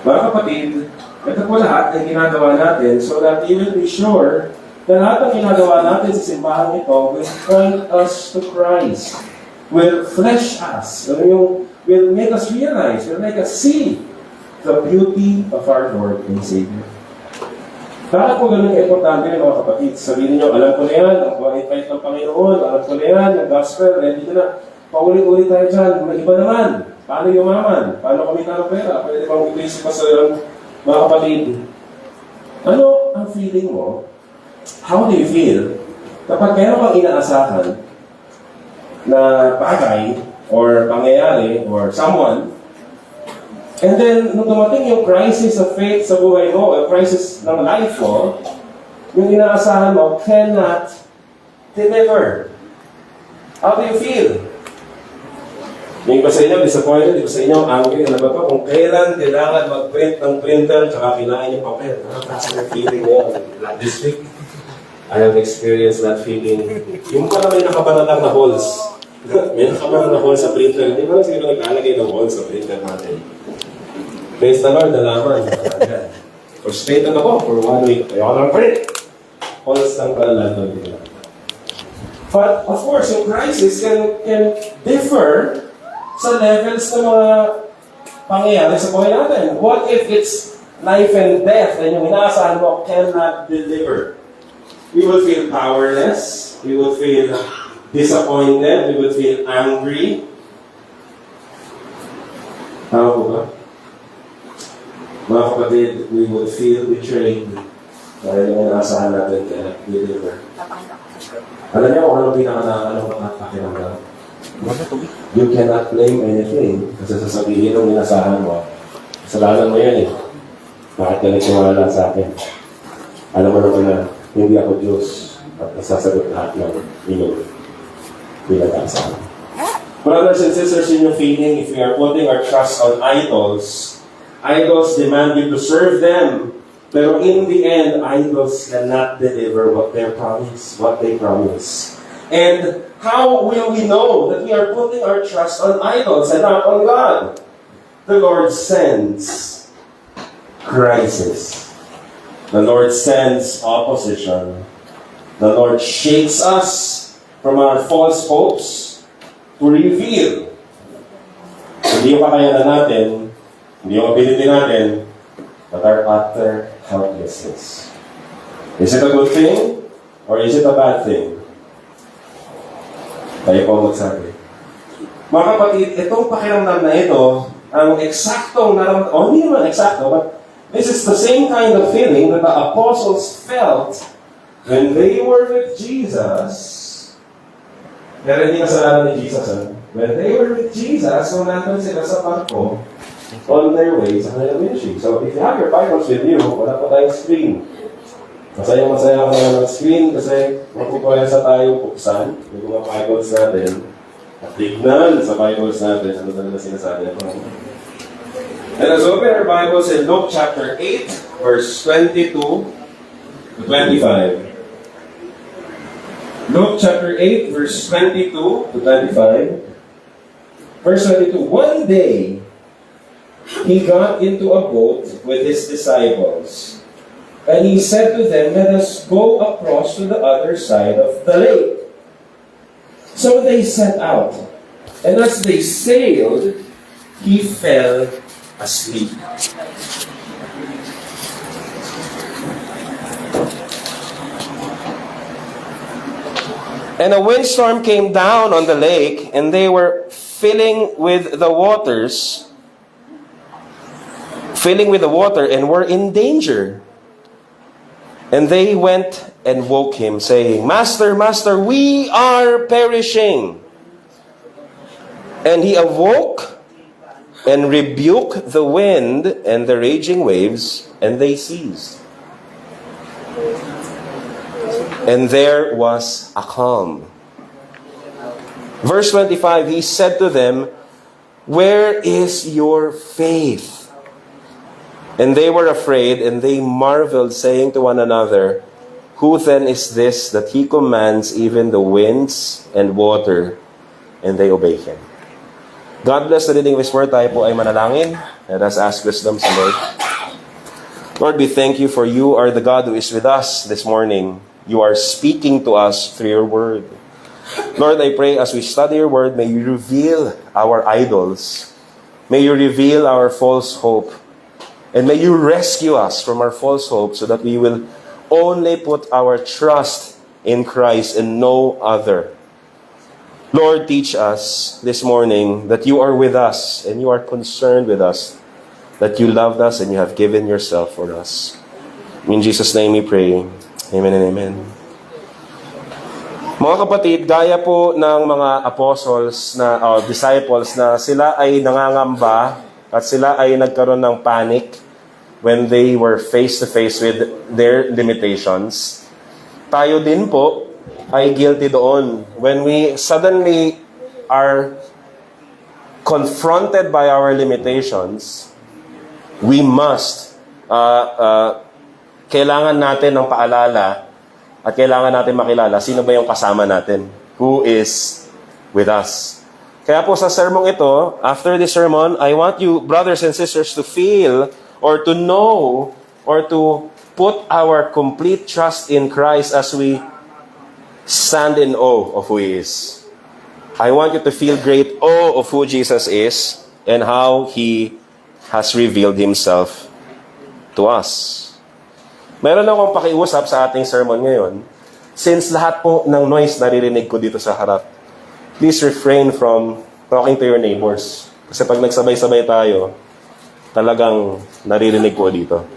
Mga kapatid, ito po lahat ay ginagawa natin so that you will be sure na lahat ng ginagawa natin sa simbahan ito will point us to Christ, will flesh us, will make us realize, will make us see the beauty of our Lord and Savior. Bakit po ganun importante mga kapatid? Sabihin niyo, alam ko na yan, ang bait-bait ng Panginoon, alam ko na yan, yung gospel, ready ko na. Paulit-ulit tayo dyan, may iba naman. Paano yumaman? Paano kumita ng pera? Pwede bang ito pa sa mga kapatid? Ano ang feeling mo? How do you feel kapag meron kang inaasahan na bagay or pangyayari or someone, and then nung dumating yung crisis of faith sa buhay mo, o crisis ng life mo, yung inaasahan mo cannot deliver. How do you feel? Yung iba sa inyo, disappointed, iba sa inyo, angry, ano ba ito? Kung kailan kailangan mag-print ng printer tsaka kinain yung papel. Ano yung feeling mo? This week, I have experienced that feeling. Yung pala may nakapanatang na holes. May nakapanatang na holes sa printer. Hindi ba siguro nag-alagay ng holes sa printer natin? Praise the Lord, nalaman. Frustrated ako for 1 week. Ayoko lang print. Holes lang pala natin. But, of course, yung crisis can differ sa levels ng mga pangyayari sa buhay natin. What if it's life and death and yung inaasahan mo cannot deliver? We will feel powerless. We will feel disappointed. We will feel angry. Tama po ba? Mga kapatid, we will feel betrayed dahil yung inaasahan natin cannot deliver. Alam niyo kung anong pinaka-pakiramdam? You cannot blame anything kasi sasabihin ng inasahan mo, kasalanan mo yan eh. Bakit ka nagsimala sa akin? Alam mo naman na hindi ako Diyos at nasasagot lahat ng inyong pinag-aasahan. Brothers and sisters, in your feeling, if we are putting our trust on idols, idols demand you to serve them. Pero in the end, idols cannot deliver what they promise. And how will we know that we are putting our trust on idols and not on God? The Lord sends crisis. The Lord sends opposition. The Lord shakes us from our false hopes to reveal. Hindi yung kakayanan natin, hindi yung ability natin, but our utter helplessness. Is it a good thing? Or is it a bad thing? Tayo po magsabi. Mga kapatid, itong pakiramdam na ito, ang eksaktong naramdaman, hindi naman eksakto, but this is the same kind of feeling that the apostles felt when they were with Jesus. Pero hindi kasalanan ni Jesus. When they were with Jesus, so nandun sila sa barko on their way sa kanilang ministry. So if you have your Bibles with you, wala pa tayong screen. Masaya ako na ng screen kasi magpupuwesa tayo buksan yung mga Bibles natin at tignan sa Bibles natin ano talaga sinasabi natin. Let us open our Bibles in Luke chapter 8, verse 22 to 25. Luke chapter 8, verse 22 to 25. Verse 22, one day, he got into a boat with his disciples, and he said to them, let us go across to the other side of the lake. So they set out, and as they sailed, he fell asleep. And a windstorm came down on the lake, and they were filling with the water, and were in danger. And they went and woke him, saying, Master, Master, we are perishing. And he awoke and rebuked the wind and the raging waves, and they ceased. And there was a calm. Verse 25, he said to them, where is your faith? And they were afraid, and they marveled, saying to one another, who then is this that he commands even the winds and water, and they obey him? God bless the reading of His Word. Tayo po ay manalangin. Let us ask wisdom sa Lord. Lord, we thank you for you are the God who is with us this morning. You are speaking to us through your Word. Lord, I pray as we study your Word, may you reveal our idols. May you reveal our false hope. And may you rescue us from our false hope so that we will only put our trust in Christ and no other. Lord, teach us this morning that you are with us and you are concerned with us, that you loved us and you have given yourself for us. In Jesus' name we pray. Amen and amen. Mga kapatid, gaya po ng mga apostles na disciples na sila ay nangangamba at sila ay nagkaroon ng panic when they were face to face with their limitations. Tayo din po ay guilty doon. When we suddenly are confronted by our limitations, we must kailangan natin ng paalala at kailangan natin makilala sino ba yung kasama natin, who is with us. Kaya po sa sermong ito, after this sermon, I want you, brothers and sisters, to feel or to know or to put our complete trust in Christ as we stand in awe of who He is. I want you to feel great awe of who Jesus is and how He has revealed Himself to us. Meron akong pakiusap sa ating sermon ngayon. Since lahat po ng noise naririnig ko dito sa harap, please refrain from talking to your neighbors. Kasi pag nagsabay-sabay tayo, talagang naririnig ko dito.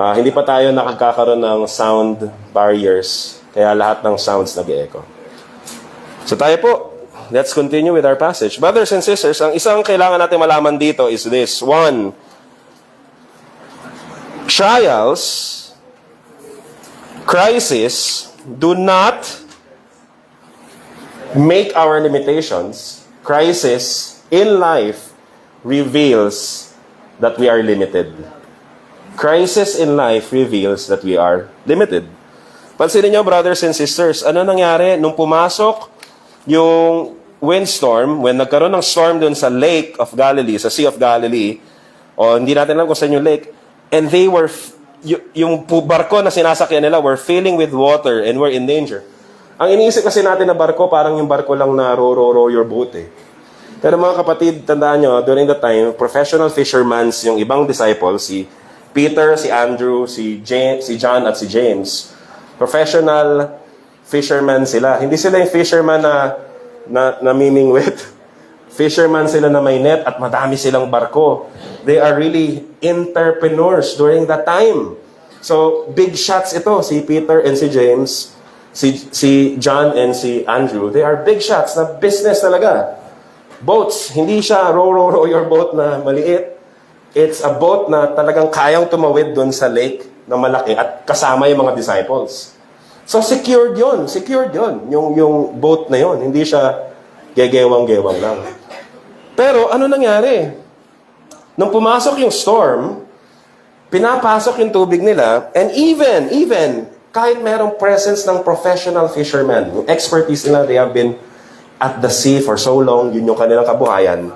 Hindi pa tayo nakagkakaroon ng sound barriers, kaya lahat ng sounds nag-echo. So tayo po, let's continue with our passage. Brothers and sisters, ang isang kailangan natin malaman dito is this. 1, trials, crisis, do not make our limitations. Crisis in life reveals that we are limited. Crisis in life reveals that we are limited. Pansinin niyo, brothers and sisters, ano nangyari nung pumasok yung windstorm, when nagkaroon ng storm dun sa Lake of Galilee, sa Sea of Galilee, o hindi natin alam kung saan yung lake, and they were yung barko na sinasakyan nila were filling with water and were in danger. Ang iniisip kasi natin na barko, parang yung barko lang na row your boat eh. Pero mga kapatid, tandaan nyo, during that time, professional fishermen yung ibang disciples, si Peter, si Andrew, si John at si James. Professional fishermen sila. Hindi sila yung fisherman na namimingwit. Fisherman sila na may net at madami silang barko. They are really entrepreneurs during that time. So, big shots ito. Si Peter and si James, si John and si Andrew, they are big shots na business talaga. Boats, hindi siya row your boat na maliit. It's a boat na talagang kayang tumawid dun sa lake na malaki at kasama yung mga disciples. So, secured yun. Yung boat na yun. Hindi siya gegewang-gewang lang. Pero, ano nangyari? Nung pumasok yung storm, pinapasok yung tubig nila, and even, kahit merong presence ng professional fishermen, yung expertise nila, they have been at the sea for so long, yun yung kanilang kabuhayan.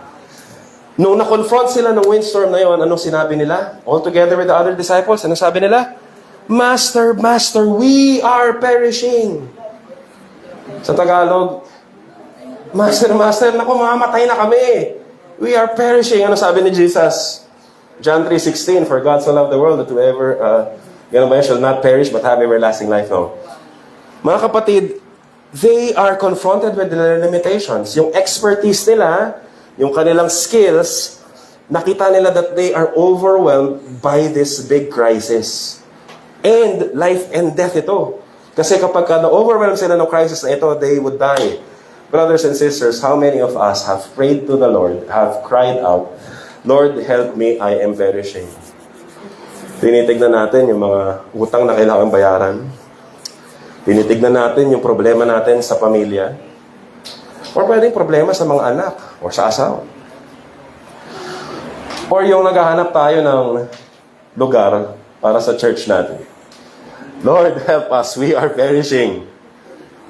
Nung na-confront sila ng windstorm na yun, anong sinabi nila? All together with the other disciples, anong sabi nila? Master, we are perishing. Sa Tagalog, Master, naku, mamamatay na kami. We are perishing. Ano sabi ni Jesus? John 3:16, for God so loved the world that whoever shall not perish but have everlasting life. No. Mga kapatid, they are confronted with their limitations. Yung expertise nila, yung kanilang skills, nakita nila that they are overwhelmed by this big crisis. And life and death ito. Kasi kapag na-overwhelm sila ng crisis na ito, they would die. Brothers and sisters, how many of us have prayed to the Lord, have cried out, Lord, help me, I am perishing. Tinitignan natin yung mga utang na kailangan bayaran. Tinitignan natin yung problema natin sa pamilya. Or pwedeng problema sa mga anak or sa asawa. Or yung naghahanap tayo ng lugar para sa church natin. Lord, help us, we are perishing.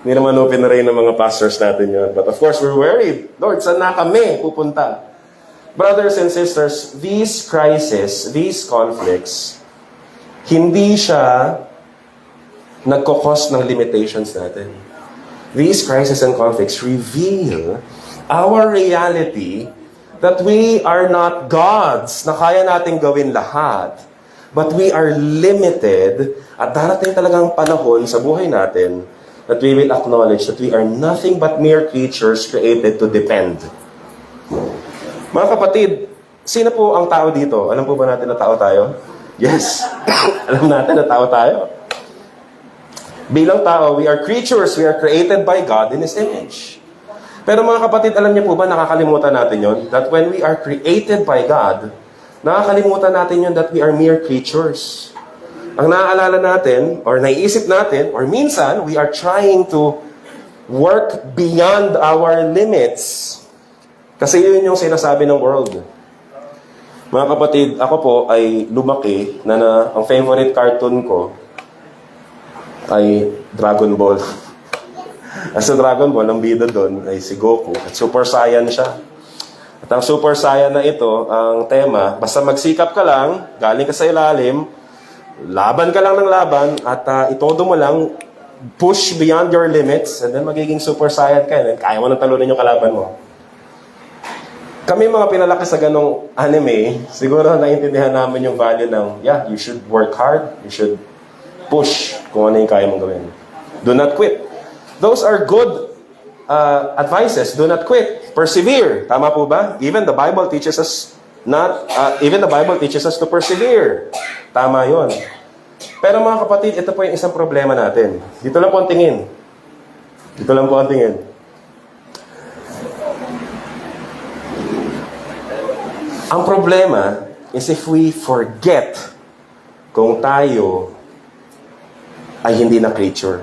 Hindi naman open na rin ng mga pastors natin yun. But of course, we're worried. Lord, saan na kami pupunta? Brothers and sisters, these crises, these conflicts, hindi siya nagkakos ng limitations natin. These crises and conflicts reveal our reality that we are not gods na kaya nating gawin lahat, but we are limited at darating talagang panahon sa buhay natin that we will acknowledge that we are nothing but mere creatures created to depend. Mga kapatid, sino po ang tao dito? Alam po ba natin na tao tayo? Yes. Alam natin na tao tayo. Bilang tao, we are creatures. We are created by God in His image. Pero mga kapatid, alam niyo po ba, nakakalimutan natin yon that when we are created by God, nakakalimutan natin yon that we are mere creatures. Ang naaalala natin, or naiisip natin, or minsan, we are trying to work beyond our limits. Kasi yun yung sinasabi ng world. Mga kapatid, ako po ay lumaki na ang favorite cartoon ko ay Dragon Ball. At sa Dragon Ball, ang bida doon ay si Goku. At Super Saiyan siya. At ang Super Saiyan na ito, ang tema, basta magsikap ka lang, galing ka sa ilalim, laban ka lang ng laban, at itodo mo lang, push beyond your limits, and then magiging Super Saiyan ka, and kaya mo nang talunin yung kalaban mo. Kami mga pinalaki sa ganong anime, siguro naintindihan namin yung value ng, yeah, you should work hard, you should push kung ano yung kaya mong gawin. Do not quit. Those are good advices. Do not quit. Persevere. Tama po ba? Even the Bible teaches us to persevere. Tama yon. Pero mga kapatid, ito po yung isang problema natin. Dito lang po ang tingin. Dito lang po ang tingin. Ang problema is if we forget kung tayo ay hindi na creature.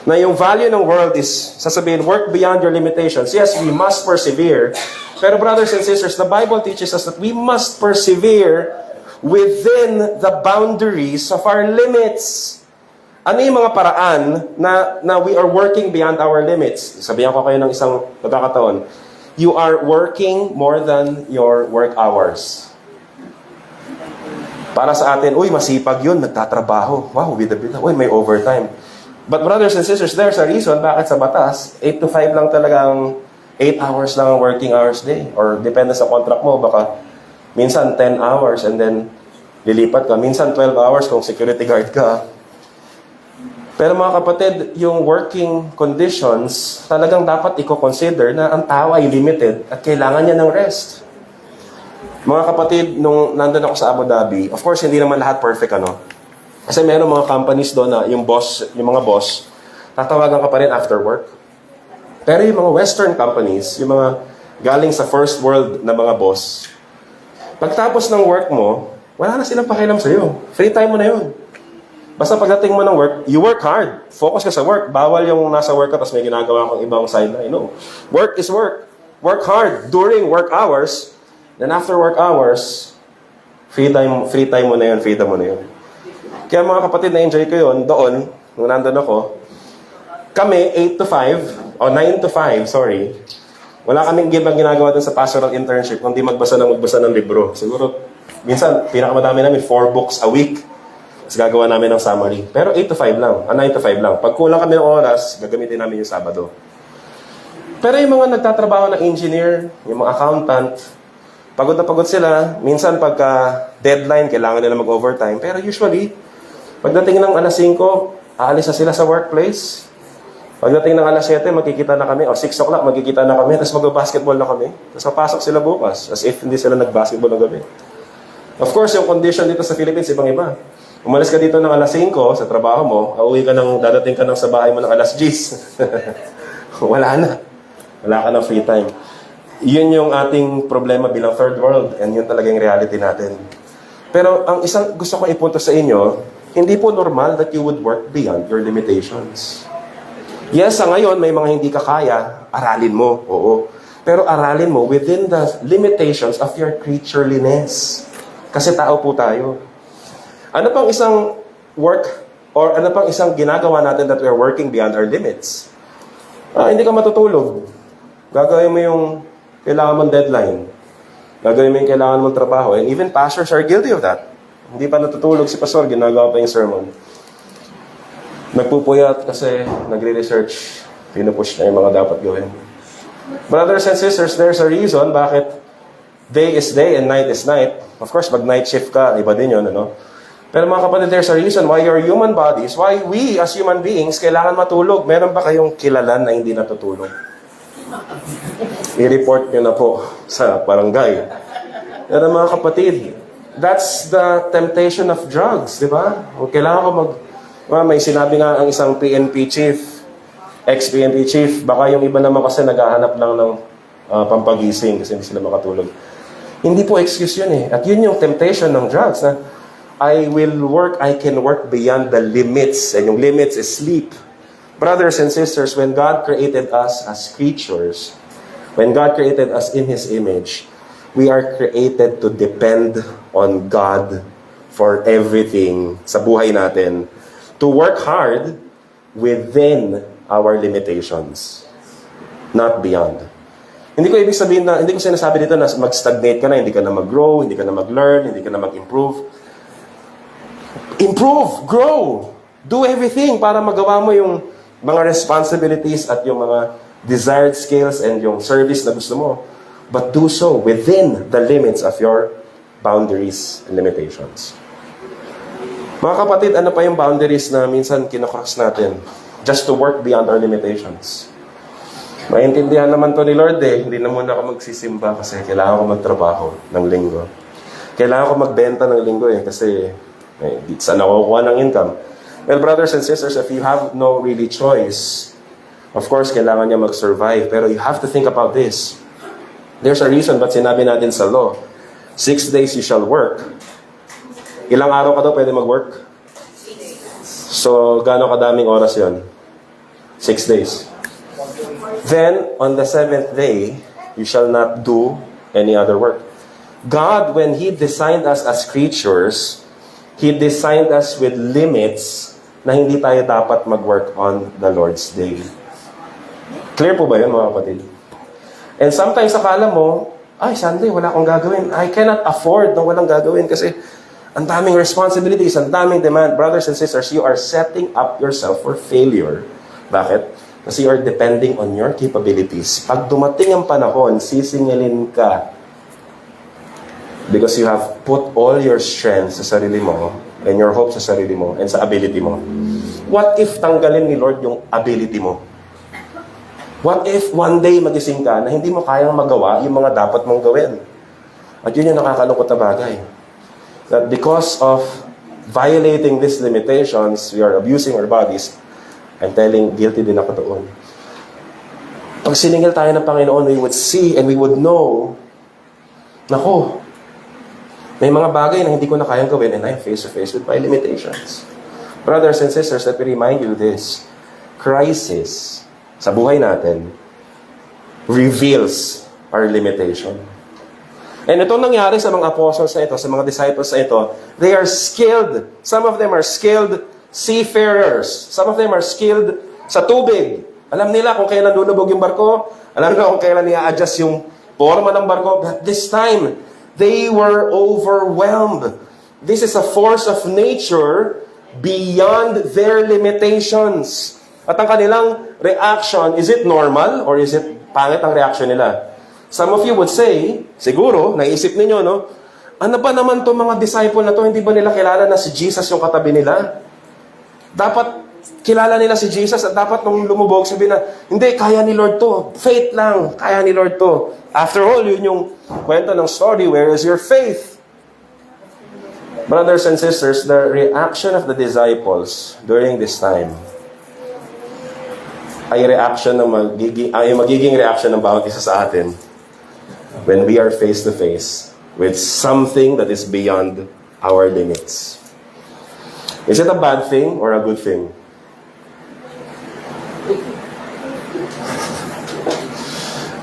Na yung value ng world is, sasabihin, work beyond your limitations. Yes, we must persevere. Pero brothers and sisters, the Bible teaches us that we must persevere within the boundaries of our limits. Ano yung mga paraan na we are working beyond our limits? Sabihan ko kayo ng isang pagkakataon. You are working more than your work hours. Para sa atin, uy, masipag yun, nagtatrabaho. Wow, bida-bida. Uy, may overtime. But brothers and sisters, there's a reason bakit sa batas, 8 to 5 lang talagang 8 hours lang ang working hours day. Or depende sa contract mo, baka minsan 10 hours and then lilipat ka. Minsan 12 hours kung security guard ka. Pero mga kapatid, yung working conditions, talagang dapat i-consider na ang tao ay limited at kailangan niya ng rest. Mga kapatid, nung nandun ako sa Abu Dhabi, of course, hindi naman lahat perfect, ano? Kasi meron mga companies doon na yung mga boss, tatawagan ka pa rin after work. Pero yung mga Western companies, yung mga galing sa first world na mga boss, pagtapos ng work mo, wala na silang pakialam sa'yo. Free time mo na yun. Basta pagdating mo ng work, you work hard. Focus ka sa work. Bawal yung nasa work ka tapos may ginagawa kang ibang sideline. No. Work is work. Work hard during work hours. Then after work hours, free time mo na yun, freedom mo na yun. Kaya mga kapatid, na-enjoy ko yun doon, nung nandun ako. Kami, 8 to 5, o 9 to 5, sorry. Wala kaming ginagawa dun sa pastoral internship, kundi magbasa ng libro. Siguro, minsan, pinakamadami namin, 4 books a week. Tapos gagawa namin ng summary. Pero 8 to 5 lang, 9 to 5 lang. Pag kulang kami ng oras, gagamitin namin yung Sabado. Pero yung mga nagtatrabaho na engineer, yung mga accountant, pagod na pagod sila. Minsan pagka deadline, kailangan nila mag-overtime. Pero usually, pagdating ng alas 5, aalis na sila sa workplace. Pagdating ng alas 7, magkikita na kami. O 6 o'clock, magkikita na kami. Tapos mag-basketball na kami. Tapos papasok sila bukas. As if hindi sila nag-basketball ng gabi. Of course, yung condition dito sa Philippines, ibang-iba. Umalis ka dito ng alas 5 sa trabaho mo, dadating ka sa bahay mo ng alas 10. Wala na. Wala ka ng free time. Yun yung ating problema bilang third world. And yun talaga yung reality natin. Pero ang isang gusto kong ipunto sa inyo, hindi po normal that you would work beyond your limitations. Yes, sa ngayon, may mga hindi ka kaya, aralin mo, oo. Pero aralin mo within the limitations of your creatureliness. Kasi tao po tayo. Ano pang isang work Or ano pang isang ginagawa natin that we are working beyond our limits? Hindi ka matutulog. Gagawin mo yung kailangan mong deadline. Gagawin mo yung kailangan mong trabaho. And even pastors are guilty of that. Hindi pa natutulog si pastor, ginagawa pa yung sermon. Nagpupuyat kasi nagre-research, pinupush na yung mga dapat gawin. Brothers and sisters, there's a reason bakit day is day and night is night. Of course, pag night shift ka, iba din yun, ano? Pero mga kapatid, there's a reason why your human bodies, why we as human beings, kailangan matulog. Meron ba kayong kilalan na hindi natutulog? I-report nyo na po sa barangay. Pero mga kapatid, that's the temptation of drugs, di ba? Kailangan ko may sinabi nga ang isang PNP chief, ex-PNP chief, baka yung iba naman kasi naghahanap lang ng pampagising kasi hindi sila makatulog. Hindi po excuse yun eh. At yun yung temptation ng drugs na I can work beyond the limits. And yung limits is sleep. Brothers and sisters, when God created us as creatures, when God created us in His image, we are created to depend on God for everything sa buhay natin. To work hard within our limitations, not beyond. Hindi ko ibig sabihin na, hindi ko sinasabi dito na mag-stagnate ka na, hindi ka na mag-grow, hindi ka na mag-learn, hindi ka na mag-improve. Improve, grow, do everything para magawa mo yung mga responsibilities at yung mga desired skills and yung service na gusto mo. But do so within the limits of your boundaries and limitations. Mga kapatid, ano pa yung boundaries na minsan kinocross natin just to work beyond our limitations? Maintindihan naman to ni Lord eh. Hindi na muna ako magsisimba kasi kailangan ko magtrabaho ng linggo. Kailangan ko magbenta ng linggo eh kasi saan nakukuha ng income. Well, brothers and sisters, if you have no really choice, of course, kailangan niya mag-survive. Pero you have to think about this. There's a reason ba't sinabi natin sa law, 6 days you shall work. Ilang araw ka daw pwede mag-work? So, gaano kadaming oras yon? 6 days. Then, on the 7th day, you shall not do any other work. God, when He designed us as creatures, He designed us with limits na hindi tayo dapat mag-work on the Lord's Day. Clear po ba yun, mga kapatid? And sometimes akala mo, Sunday, wala akong gagawin. I cannot afford na walang gagawin kasi ang daming responsibilities, ang daming demand. Brothers and sisters, you are setting up yourself for failure. Bakit? Kasi you are depending on your capabilities. Pag dumating ang panahon, sisingilin ka. Because you have put all your strength sa sarili mo and your hope sa sarili mo and sa ability mo. What if tanggalin ni Lord yung ability mo? What if one day magising ka na hindi mo kayang magawa yung mga dapat mong gawin? At yun yung nakakalungkot na bagay. That because of violating these limitations, we are abusing our bodies. I'm telling, guilty din ako doon. Pag siningil tayo ng Panginoon, we would see and we would know, nako, may mga bagay na hindi ko na kayang gawin and I'm face to face with my limitations. Brothers and sisters, let me remind you this. Crisis sa buhay natin reveals our limitation. And itong nangyari sa mga apostles na ito, sa mga disciples na ito, they are skilled. Some of them are skilled seafarers. Some of them are skilled sa tubig. Alam nila kung kailan lulubog yung barko. Alam nila kung kailan i-adjust yung forma ng barko. But this time, they were overwhelmed. This is a force of nature beyond their limitations. At ang kanilang reaction, is it normal or is it pangit ang reaction nila? Some of you would say, siguro, naisip ninyo, no? Ano ba naman to mga disciple na to? Hindi ba nila kilala na si Jesus yung katabi nila? Dapat kilala nila si Jesus at dapat nung lumubog, sabihin na, hindi, kaya ni Lord to. Faith lang, kaya ni Lord to. After all, yun yung kwento ng story, where is your faith? Brothers and sisters, the reaction of the disciples during this time ay magiging reaction ng bawat isa sa atin when we are face to face with something that is beyond our limits. Is it a bad thing or a good thing?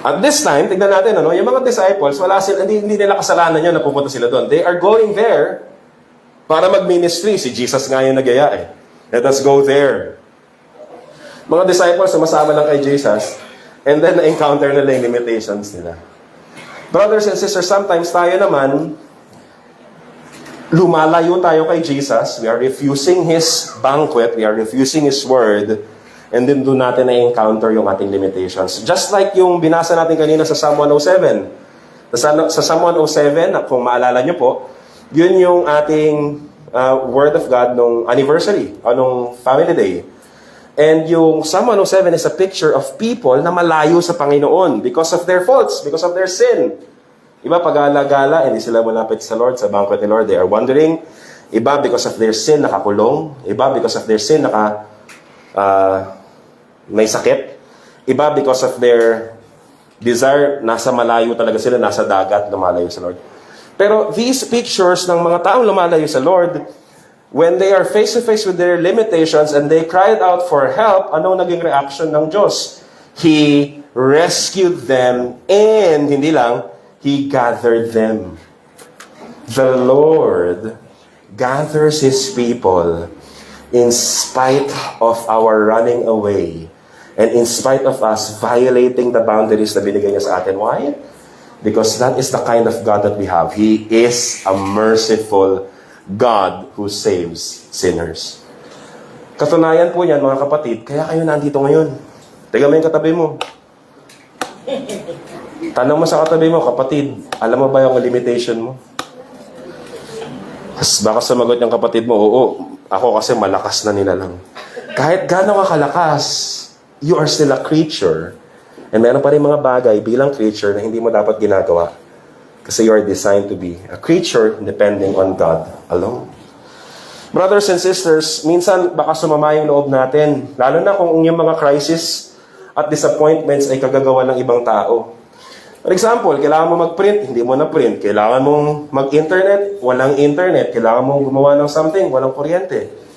At this time, tignan natin, yung mga disciples, hindi nila kasalanan yun na pupunta sila doon. They are going there para mag-ministry. Si Jesus nga yung nagyaya eh. Let us go there. Mga disciples, sumasama lang kay Jesus, and then na-encounter nila yung limitations nila. Brothers and sisters, sometimes tayo naman, lumalayo tayo kay Jesus. We are refusing His banquet. We are refusing His word. And then doon natin na-encounter yung ating limitations. Just like yung binasa natin kanina sa Psalm 107. Sa Psalm 107, kung maalala nyo po, yun yung ating word of God nung anniversary, o nung family day. And yung Psalm 107 is a picture of people na malayo sa Panginoon because of their faults, because of their sin. Iba, pag-alagala, hindi sila malapit sa Lord, sa banquet ni Lord. They are wandering. Iba, because of their sin, nakakulong. Iba, because of their sin, may sakit. Iba, because of their desire, nasa malayo talaga sila, nasa dagat, lumalayo sa Lord. Pero these pictures ng mga taong lumalayo sa Lord, when they are face to face with their limitations and they cried out for help, anong naging reaction ng Diyos? He rescued them and, hindi lang, He gathered them. The Lord gathers His people in spite of our running away and in spite of us violating the boundaries na binigay niya sa atin. Why? Because that is the kind of God that we have. He is a merciful God who saves sinners. Katunayan po yan, mga kapatid, kaya kayo nandito ngayon. Tingnan mo yung katabi mo. Tanong mo sa katabi mo, kapatid, alam mo ba yung limitation mo? Baka sumagot yung kapatid mo, oo, ako kasi malakas na nilalang. Kahit gano'n ka kalakas, you are still a creature. And meron pa rin mga bagay bilang creature na hindi mo dapat ginagawa. Kasi you are designed to be a creature depending on God alone. Brothers and sisters, minsan baka sumama yung loob natin. Lalo na kung yung mga crisis at disappointments ay kagagawa ng ibang tao. For example, kailangan mo mag-print, hindi mo na-print. Kailangan mong mag-internet, walang internet. Kailangan mong gumawa ng something, walang kuryente.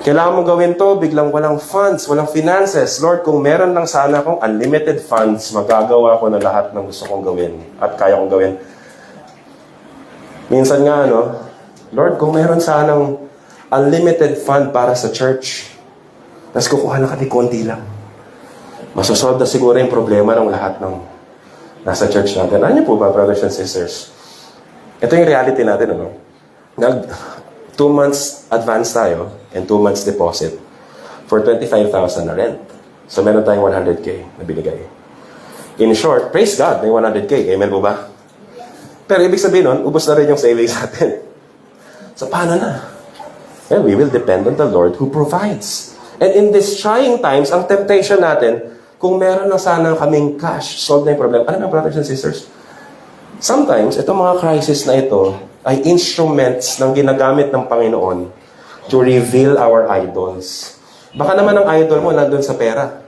Kailangan mong gawin to, biglang walang funds, walang finances. Lord, kung meron lang sana akong unlimited funds, magagawa ko na lahat ng gusto kong gawin at kaya kong gawin. Minsan nga, Lord, kung meron sanang unlimited fund para sa church, tapos kukuha na kami konti lang. Masosolve na siguro yung problema ng lahat ng nasa church natin. Ano po ba, brothers and sisters? Ito yung reality natin, 2 months advance tayo and 2 months deposit for 25,000 na rent. So, meron tayong 100K na binigay. In short, praise God, may 100K. Amen po ba? Pero ibig sabihin nun, ubos na rin yung savings natin. So, paano na? Well, we will depend on the Lord who provides. And in these trying times, ang temptation natin, kung meron na sana kaming cash, solve na yung problem. Alam mo, brothers and sisters, sometimes, itong mga crisis na ito ay instruments ng ginagamit ng Panginoon to reveal our idols. Baka naman ang idol mo nandun sa pera.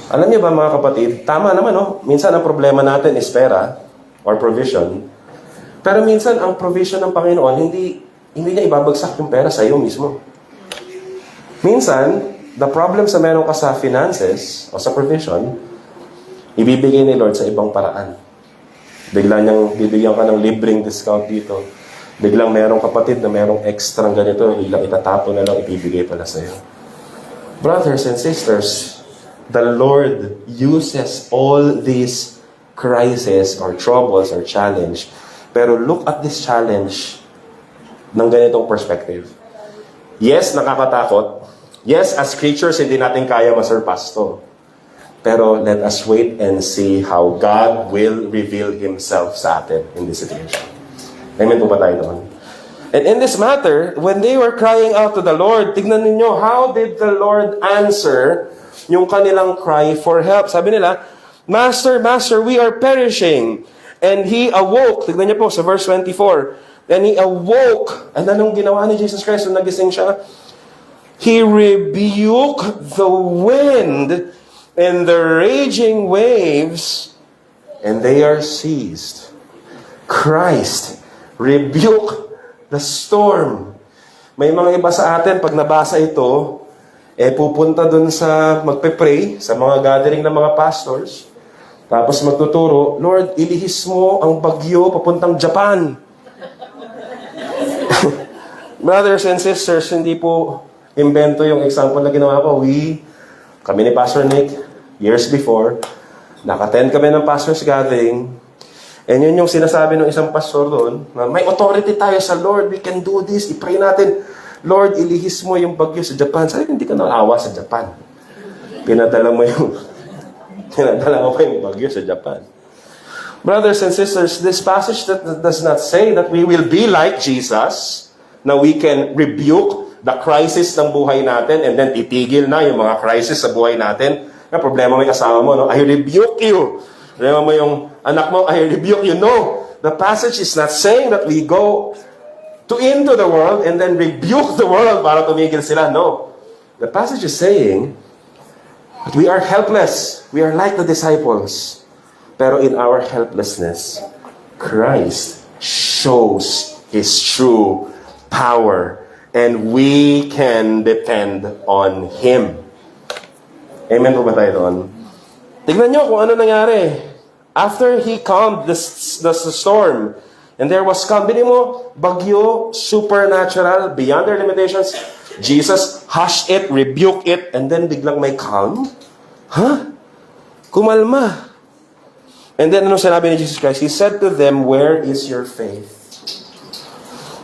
Alam niyo ba, mga kapatid, tama naman, minsan ang problema natin is pera or provision. Pero minsan ang provision ng Panginoon, hindi niya ibabagsak yung pera sa iyo mismo. Minsan, the problem sa meron ka sa finances o sa provision, ibibigay ni Lord sa ibang paraan. Bigla niyang bibigyan ka ng libreng discount dito. Biglang merong kapatid na merong extra ganito, biglang itatapo na lang, ibibigay pala sa iyo. Brothers and sisters, the Lord uses all these crises or troubles or challenge. Pero look at this challenge ng ganitong perspective. Yes, nakakatakot. Yes, as creatures, hindi natin kaya masurpass to. Pero let us wait and see how God will reveal Himself sa atin in this situation. Amen po ba tayo doon? And in this matter, when they were crying out to the Lord, tignan ninyo, how did the Lord answer yung kanilang cry for help? Sabi nila, Master, Master, we are perishing. And He awoke. Tignan niyo po sa verse 24. And He awoke. And anong ginawa ni Jesus Christ nung nagising siya? He rebuked the wind and the raging waves, and they are ceased. Christ rebuked the storm. May mga iba sa atin, pag nabasa ito, pupunta dun sa magpe-pray, sa mga gathering ng mga pastors, tapos magtuturo, Lord, ilihis mo ang bagyo papuntang Japan. Brothers and sisters, hindi po invento yung example na ginawa ko. Kami ni Pastor Nick, years before, naka-attend kami ng pastor's gathering, and yun yung sinasabi ng isang pastor doon, na may authority tayo sa Lord, we can do this, i-pray natin, Lord, ilihis mo yung bagyo sa Japan. Sabi, hindi ka naawa sa Japan. Pinadala mo pa yung bagyo sa Japan. Brothers and sisters, this passage does not say that we will be like Jesus, na we can rebuke the crisis ng buhay natin and then titigil na yung mga crisis sa buhay natin. Na problema mo yung asawa mo, no? I rebuke you. Problema mo yung anak mo, I rebuke you. No, the passage is not saying that we go into the world and then rebuke the world para tumigil sila. No. The passage is saying that we are helpless. We are like the disciples. Pero in our helplessness, Christ shows His true power. And we can depend on Him. Amen po ba tayo doon? Tignan nyo kung ano nangyari. After He calmed the storm, and there was calm, bili mo, bagyo, supernatural, beyond their limitations, Jesus hushed it, rebuked it, and then biglang may calm. Kumalma. And then ano sinabi ni Jesus Christ? He said to them, where is your faith?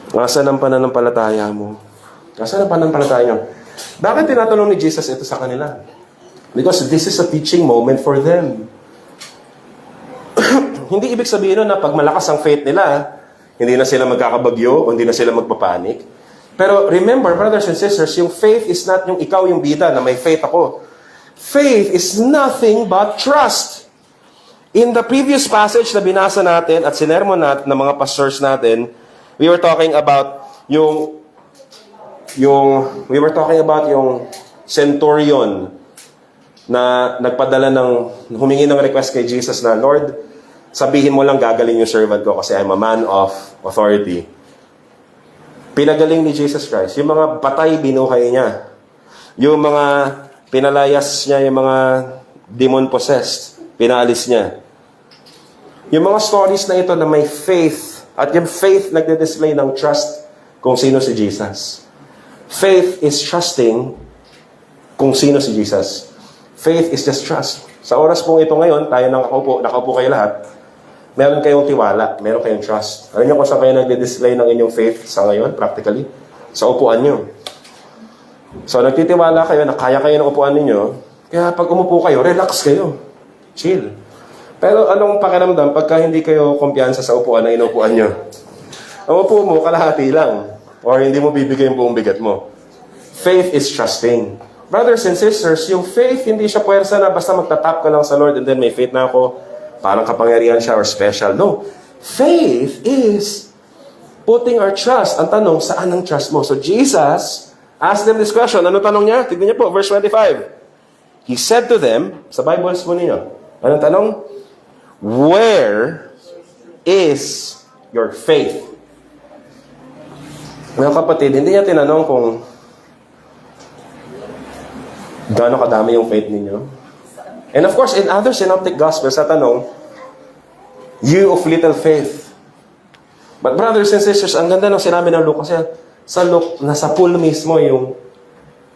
Nasaan ang pananampalataya mo? Nasaan ang pananampalataya nyo? Bakit tinatanong ni Jesus ito sa kanila? Because this is a teaching moment for them. Hindi ibig sabihin nun na pag malakas ang faith nila, hindi na sila magkakabagyo o hindi na sila magpapanik. Pero remember, brothers and sisters, yung faith is not yung ikaw yung bida na may faith ako. Faith is nothing but trust. In the previous passage na binasa natin at sinermon natin ng mga pastors natin, we were talking about yung centurion na humingi ng request kay Jesus na, Lord, sabihin mo lang gagaling yung servant ko kasi I'm a man of authority. Pinagaling ni Jesus Christ. Yung mga patay, binuhay niya. Yung mga pinalayas niya, yung mga demon-possessed, pinaalis niya. Yung mga stories na ito na may faith, at yung faith nagde-display ng trust kung sino si Jesus. Faith is trusting kung sino si Jesus. Faith is just trust. Sa oras pong ito ngayon, tayo nakaupo kayo lahat, meron kayong tiwala, meron kayong trust. Alam niyo kung saan kayo nagde-display ng inyong faith sa ngayon, practically? Sa upuan niyo. So, nagtitiwala kayo na kaya kayo ng upuan ninyo, kaya pag umupo kayo, relax kayo. Chill. Pero anong pakiramdam pagka hindi kayo kumpiyansa sa upuan na inupuan nyo? Ang upo mo, kalahati lang. Or hindi mo bibigay yung buong bigat mo. Faith is trusting. Brothers and sisters, yung faith, hindi siya puwersa na basta magtatap ka lang sa Lord and then may faith na ako, parang kapangyarihan siya or special. No. Faith is putting our trust. Ang tanong, saan ang trust mo? So Jesus asked them this question. Ano tanong niya? Tignan niyo po, verse 25. He said to them, sa Bibles mo ninyo, anong tanong? Where is your faith? Mga kapatid, hindi niya tinanong kung gaano kadami yung faith ninyo. And of course, in other synoptic gospels, sa tanong, you of little faith. But brothers and sisters, ang ganda ng sinabi ng Luke, kasi sa Luke, nasa pool mismo yung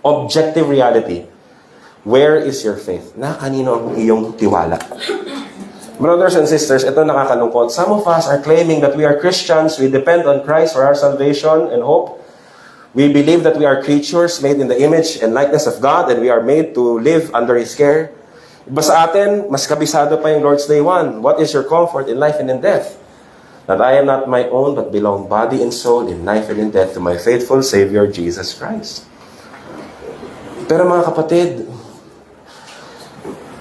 objective reality. Where is your faith? Na kanino ang iyong tiwala? Brothers and sisters, ito nakakalungkot. Some of us are claiming that we are Christians, we depend on Christ for our salvation and hope. We believe that we are creatures made in the image and likeness of God and we are made to live under His care. Iba sa atin, mas kabisado pa yung Lord's Day 1. What is your comfort in life and in death? That I am not my own, but belong body and soul in life and in death to my faithful Savior, Jesus Christ. Pero mga kapatid,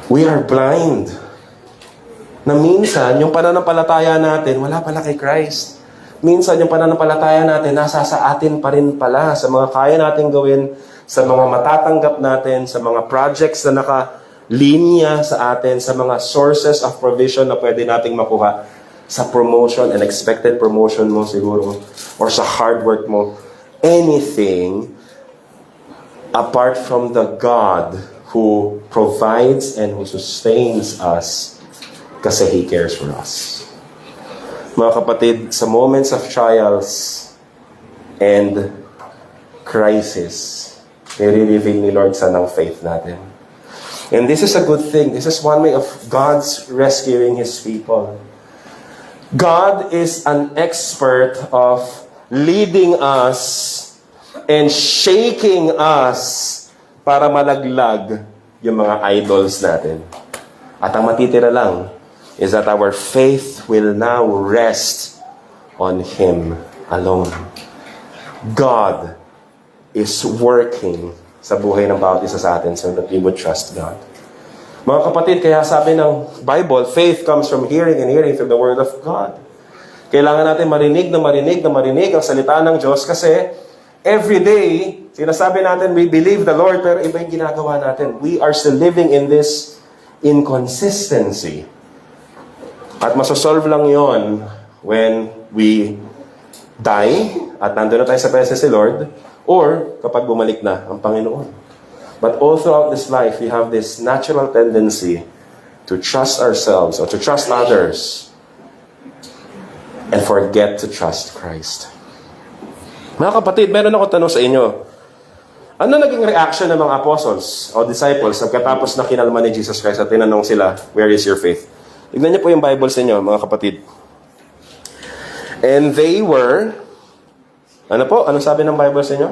we are blind. Na minsan, yung pananampalataya natin, wala pala kay Christ. Minsan, yung pananampalataya natin, nasa sa atin pa rin pala, sa mga kaya natin gawin, sa mga matatanggap natin, sa mga projects na nakalinya sa atin, sa mga sources of provision na pwede nating makuha, sa promotion and expected promotion mo siguro, or sa hard work mo. Anything apart from the God who provides and who sustains us kasi He cares for us. Mga kapatid, sa moments of trials and crisis, nire-reveal ni Lord saan ang faith natin. And this is a good thing. This is one way of God's rescuing His people. God is an expert of leading us and shaking us para malaglag yung mga idols natin. At ang matitira lang is that our faith will now rest on Him alone. God is working sa buhay ng bawat isa sa atin so that we would trust God. Mga kapatid, kaya sabi ng Bible, faith comes from hearing and hearing through the Word of God. Kailangan natin marinig ang salita ng Diyos kasi every day, sinasabi natin, we believe the Lord, pero iba yung ginagawa natin. We are still living in this inconsistency. At masosolve lang yon when we die at nandun na tayo sa presence ni Lord or kapag bumalik na ang Panginoon. But all throughout this life, we have this natural tendency to trust ourselves or to trust others and forget to trust Christ. Mga kapatid, meron ako tanong sa inyo. Ano naging reaction ng mga apostles o disciples pagkatapos na kinalma ni Jesus Christ at tinanong sila, where is your faith? Tignan niyo po yung Bible sa inyo, mga kapatid. And they were, ano po? Anong sabi ng Bible sa inyo?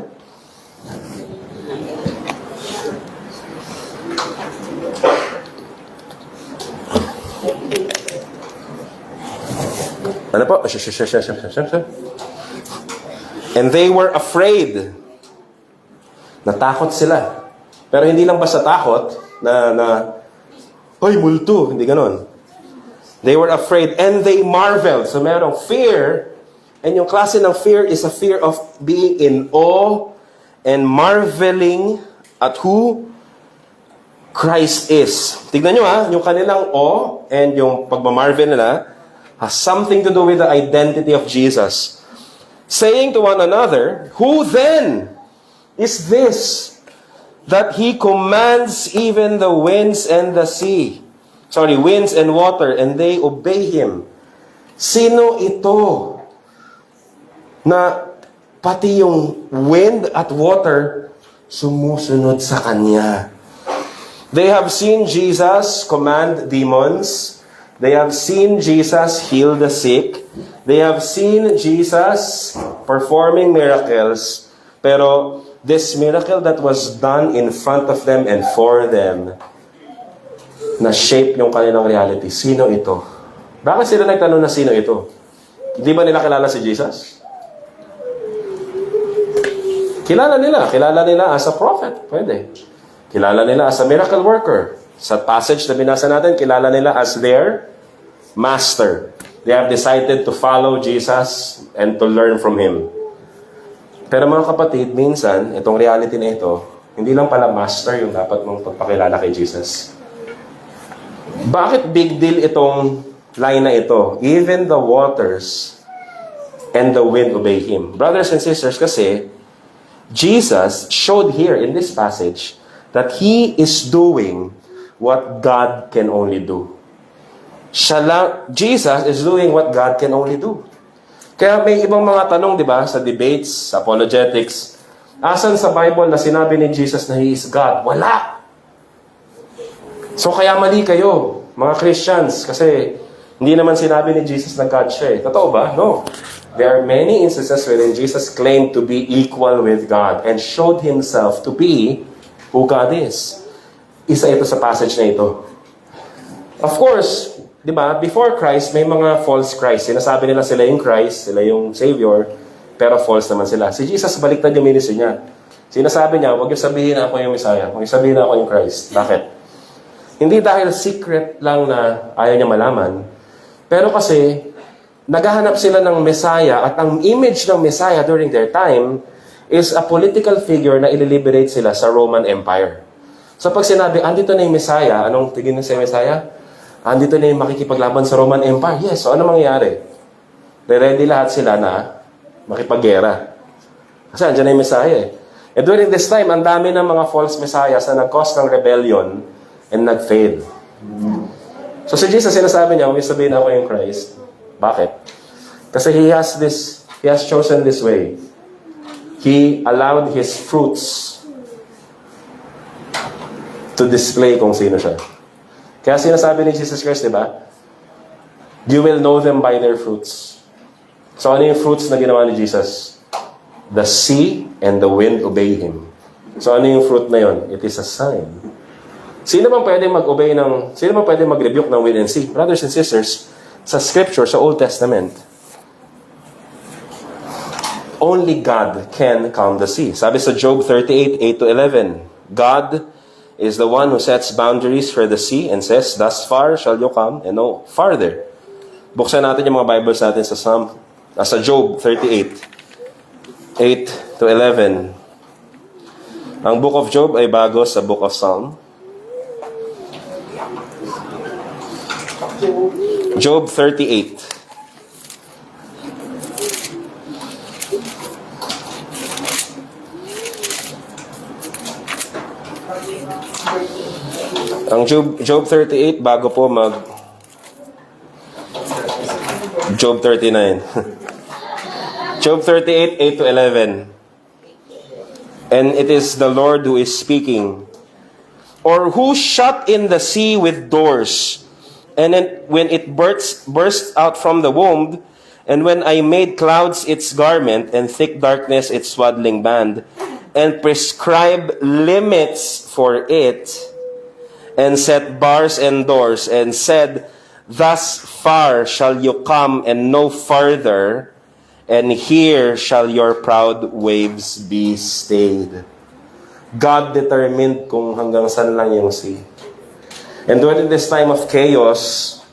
Ano po? And they were afraid. Natakot sila. Pero hindi lang basta takot na hoy, multo. Hindi ganon. They were afraid and they marveled. So merong fear. And yung klase ng fear is a fear of being in awe and marveling at who Christ is. Tignan nyo yung kanilang awe and yung pagmamarvel nila has something to do with the identity of Jesus. Saying to one another, who then is this that He commands even the winds and the sea? Winds and water, and they obey Him. Sino ito na pati yung wind at water sumusunod sa Kanya? They have seen Jesus command demons. They have seen Jesus heal the sick. They have seen Jesus performing miracles. Pero this miracle that was done in front of them and for them, na shape yung kanilang reality. Sino ito? Bakit sila nagtanong na sino ito? Hindi ba nila kilala si Jesus? Kilala nila. Kilala nila as a prophet. Pwede. Kilala nila as a miracle worker. Sa passage na binasa natin, kilala nila as their master. They have decided to follow Jesus and to learn from Him. Pero mga kapatid, minsan, itong reality na ito, hindi lang pala master yung dapat mong pagpakilala kay Jesus. Bakit big deal itong line na ito? Even the waters and the wind obey Him. Brothers and sisters, kasi Jesus showed here in this passage that He is doing what God can only do. Jesus is doing what God can only do. Kaya may ibang mga tanong, di ba, sa debates, sa apologetics, asan sa Bible na sinabi ni Jesus na He is God? Wala! So kaya mali kayo, mga Christians, kasi hindi naman sinabi ni Jesus na God siya eh. Totoo ba? No. There are many instances wherein Jesus claimed to be equal with God and showed Himself to be who God is. Isa ito sa passage na ito. Of course, di ba, before Christ, may mga false Christ. Sinasabi nila sila yung Christ, sila yung Savior, pero false naman sila. Si Jesus, baliktad yung ministry niya. Sinasabi niya, huwag yung sabihin na ako yung Messiah. Huwag yung sabihin na ako yung Christ. Bakit? Hindi dahil secret lang na ayaw niya malaman, pero kasi naghahanap sila ng Messiah at ang image ng Messiah during their time is a political figure na ililiberate sila sa Roman Empire. So pag sinabi, andito na yung Messiah, anong tingin na sa Messiah? Andito na yung makikipaglaban sa Roman Empire. Yes, so ano mangyayari? Ready lahat sila na makipaggera. Kasi andyan na yung Messiah eh. And during this time, ang dami ng mga false Messiahs na nag-cause ng rebellion and nag-fail. So si Jesus, sinasabi niya, huwag sabihin ako yung Christ. Bakit? Kasi He has chosen this way. He allowed His fruits to display kung sino siya. Kaya sinasabi ni Jesus Christ, di ba? You will know them by their fruits. So ano yung fruits na ginawa ni Jesus? The sea and the wind obey Him. So ano yung fruit na yon? It is a sign. Sino bang pwede mag-obey sino bang pwede mag-rebuke ng wind and sea? Brothers and sisters, sa Scripture, sa Old Testament, only God can calm the sea. Sabi sa Job 38, 8-11, God is the one who sets boundaries for the sea and says, thus far shall you come and no farther. Buksan natin yung mga Bibles natin sa Job 38, 8-11. Ang Book of Job ay bago sa Book of Psalm. Job 38. Ang Job 38 bago po Job 39. Job 38, 8-11. And it is the Lord who is speaking. Or who shut in the sea with doors, and then when it burst out from the womb, and when I made clouds its garment, and thick darkness its swaddling band, and prescribed limits for it, and set bars and doors, and said, thus far shall you come and no farther, and here shall your proud waves be stayed. God determined kung hanggang saan lang yung sea. And during this time of chaos,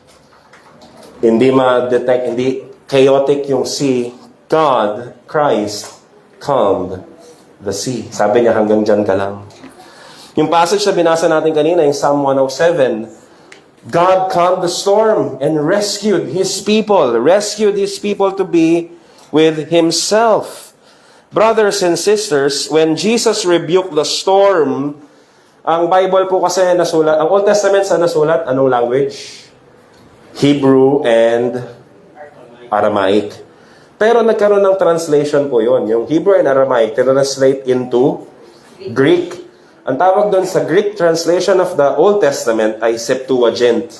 hindi chaotic yung sea, God, Christ, calmed the sea. Sabi niya, hanggang dyan ka lang. Yung passage na binasa natin kanina, yung Psalm 107, God calmed the storm and rescued His people to be with Himself. Brothers and sisters, when Jesus rebuked the storm, ang Bible po kasi nasulat, ang Old Testament sa nasulat, anong language? Hebrew and Aramaic. Pero nagkaroon ng translation po yon. Yung Hebrew and Aramaic, translate into Greek. Ang tawag doon sa Greek translation of the Old Testament ay Septuagint.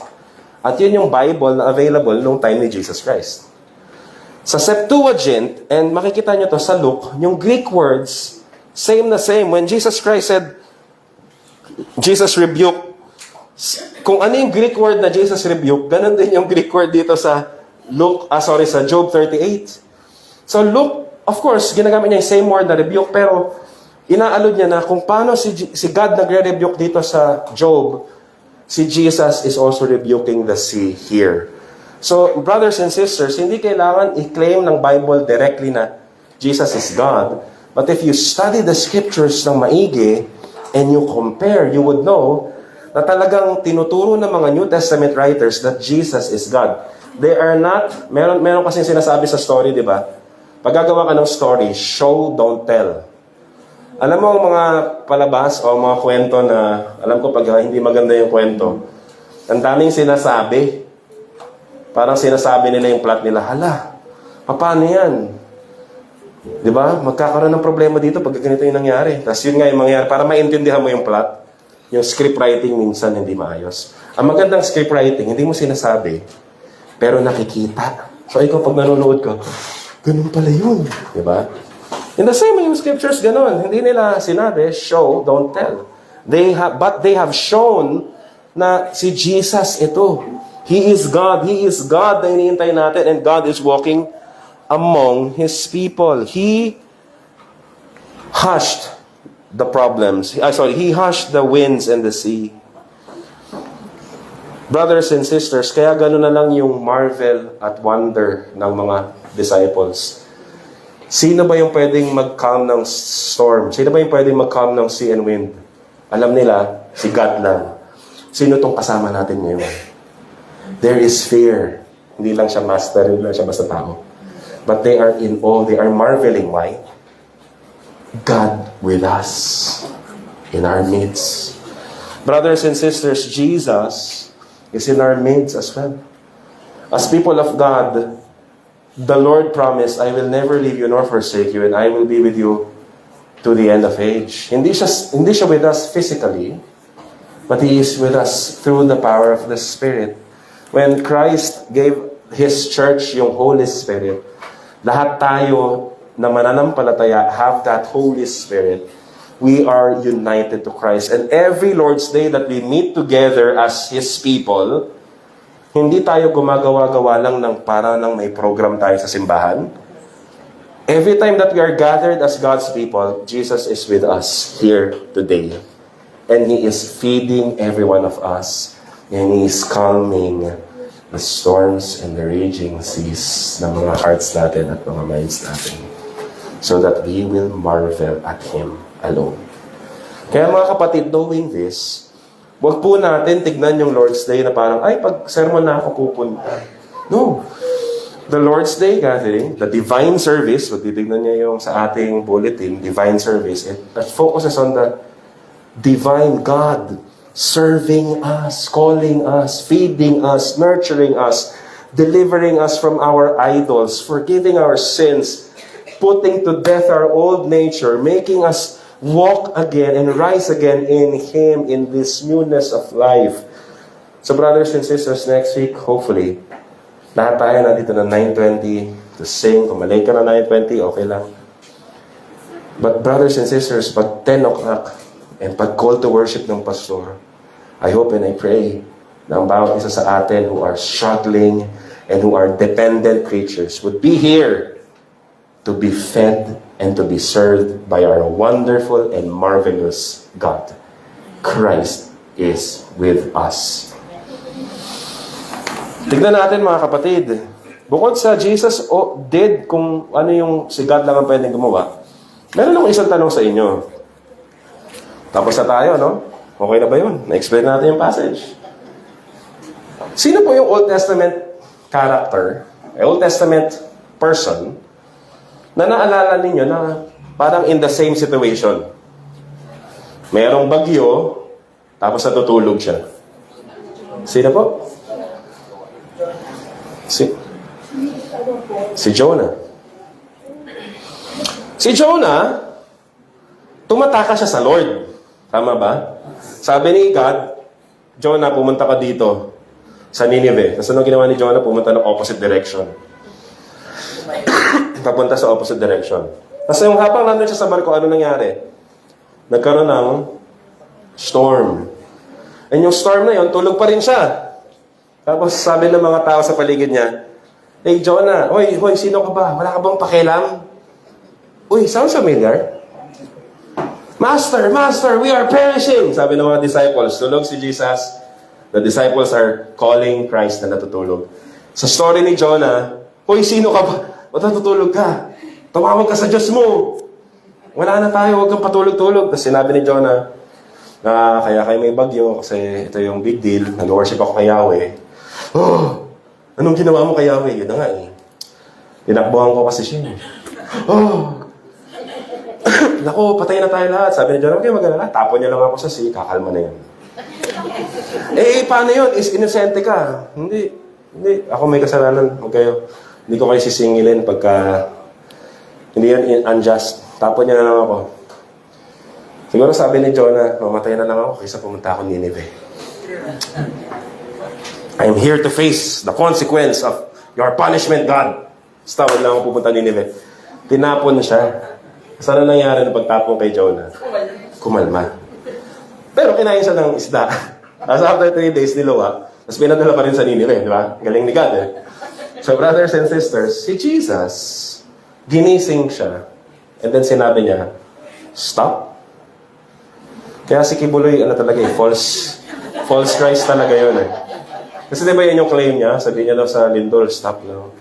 At yun yung Bible na available nung time ni Jesus Christ. Sa Septuagint, and makikita nyo to sa Luke, yung Greek words, same na same. When Jesus Christ said, Jesus rebuked, kung ano yung Greek word na Jesus rebuked, ganun din yung Greek word dito sa sa Job 38. So Luke, of course, ginagamit niya yung same word na rebuke, pero inaalod niya na kung paano si God nagre-rebuke dito sa Job, si Jesus is also rebuking the sea here. So, brothers and sisters, hindi kailangan i-claim ng Bible directly na Jesus is God. But if you study the scriptures ng maigi and you compare, you would know na talagang tinuturo ng mga New Testament writers that Jesus is God. They are not, meron kasing sinasabi sa story, di ba? Pag gagawa ka ng story, show, don't tell. Alam mo ang mga palabas o mga kwento na, alam ko pag hindi maganda yung kwento, ang daming sinasabi. Parang sinasabi nila yung plot nila, hala, paano yan? Di ba? Magkakaroon ng problema dito pag ganito yung nangyari. Tapos yun nga yung mangyari, para maintindihan mo yung plot, yung script writing minsan hindi maayos. Ang magandang script writing, hindi mo sinasabi, pero nakikita. So ikaw pag nanonood ka, ganun pala yun. Di ba? In the same way, yung scriptures, ganun. Hindi nila sinabi, show, don't tell. But they have shown na si Jesus ito. He is God. He is God na hinihintay natin, and God is walking among His people. He hushed the problems. He hushed the winds and the sea. Brothers and sisters, kaya gano'n na lang yung marvel at wonder ng mga disciples. Sino ba yung pwedeng mag-calm ng storm? Sino ba yung pwedeng mag-calm ng sea and wind? Alam nila, si God lang. Sino tong kasama natin ngayon? There is fear. Hindi lang siya master, hindi lang siya basta tao. But they are in awe, they are marveling. Why? God with us in our midst. Brothers and sisters, Jesus is in our midst as well. As people of God, the Lord promised, I will never leave you nor forsake you, and I will be with you to the end of age. Hindi siya with us physically, but He is with us through the power of the Spirit. When Christ gave His church yung Holy Spirit, lahat tayo na mananampalataya have that Holy Spirit. We are united to Christ. And every Lord's Day that we meet together as His people, hindi tayo gumagawa-gawa lang ng para nang may program tayo sa simbahan. Every time that we are gathered as God's people, Jesus is with us here today. And He is feeding every one of us. And He is calming the storms and the raging seas ng mga hearts natin at mga minds natin. So that we will marvel at Him alone. Kaya mga kapatid, knowing this, wag po natin tignan yung Lord's Day na parang, ay, pag sermon na ako pupunta. No. The Lord's Day gathering, the divine service, kung titignan niya yung sa ating bulletin, divine service, it focuses on the divine God serving us, calling us, feeding us, nurturing us, delivering us from our idols, forgiving our sins, putting to death our old nature, making us walk again and rise again in Him in this newness of life. So brothers and sisters, next week, hopefully, lahat tayo nandito na 9:20 to sing. Kung malay ka na 9:20, okay lang. But brothers and sisters, pag 10 o'clock, and pag call to worship ng pastor, I hope and I pray na ang bawat isa sa atin who are struggling and who are dependent creatures would be here to be fed and to be served by our wonderful and marvelous God. Christ is with us. Tignan natin mga kapatid, bukod sa Jesus did kung ano yung si God lang ang pwedeng gumawa, meron akong isang tanong sa inyo. Tapos na tayo, no? Okay na ba yun? Na-explain natin yung passage. Sino po yung Old Testament character, Old Testament person, na naalala ninyo na parang in the same situation? Merong bagyo, tapos natutulog siya. Sino po? Si Jonah. Si Jonah, tumataka siya sa Lord. Tama ba? Sabi ni God, Jonah, pumunta ka dito sa Nineveh. Tapos anong ginawa ni Jonah? Pumunta ng opposite direction. Papunta sa opposite direction. Tapos yung habang nandun siya sa barko, ano nangyari? Nagkaroon ng storm. And yung storm na yun, tulog pa rin siya. Tapos sabi ng mga tao sa paligid niya, hey Jonah, hoy, sino ka ba? Wala ka bang pakialam? Uy, sounds familiar. Master, we are perishing! Sabi ng mga disciples, tulog si Jesus. The disciples are calling Christ na natutulog. Sa story ni Jonah, hoy, sino ka ba? Ba't natutulog ka? Tumawag ka sa Diyos mo. Wala na tayo, huwag kang patulog-tulog. Tapos sinabi ni Jonah, na kaya kayo may bagyo kasi ito yung big deal. Nag-worship ako kay Yahweh. Oh, anong ginawa mo kay Yahweh? Yun na nga eh. Tinakbuhan ko kasi siya. Oh, naku, patay na tayo lahat. Sabi ni Jonah, okay, mag-alala. Tapon niya lang ako sa sea, kakalma na yun. Paano yun? Is inosente ka? Hindi. Ako may kasalanan. Huwag kayo. Hindi ko kayo sisingilin pagka hindi yan unjust. Tapon niya na lang ako. Siguro sabi ni Jonah, mamatay na lang ako kaysa pumunta ako Nineveh. I am here to face the consequence of your punishment, God. Basta wala lang ako pupunta Nineveh. Tinapon siya. Saan na nangyari na pagtapon kay Jonah? Kumalma. Pero kinain siya ng isda. As after 3 days, niluwa. Tapos pinadala pa rin sa Nineveh, di ba? Galing ni God eh. So brothers and sisters, si Jesus, ginising siya. And then sinabi niya, stop. Kaya si Kibuloy, talaga eh, false Christ talaga yun eh. Kasi di ba yun yung claim niya? Sabi niya daw sa lindol, stop now.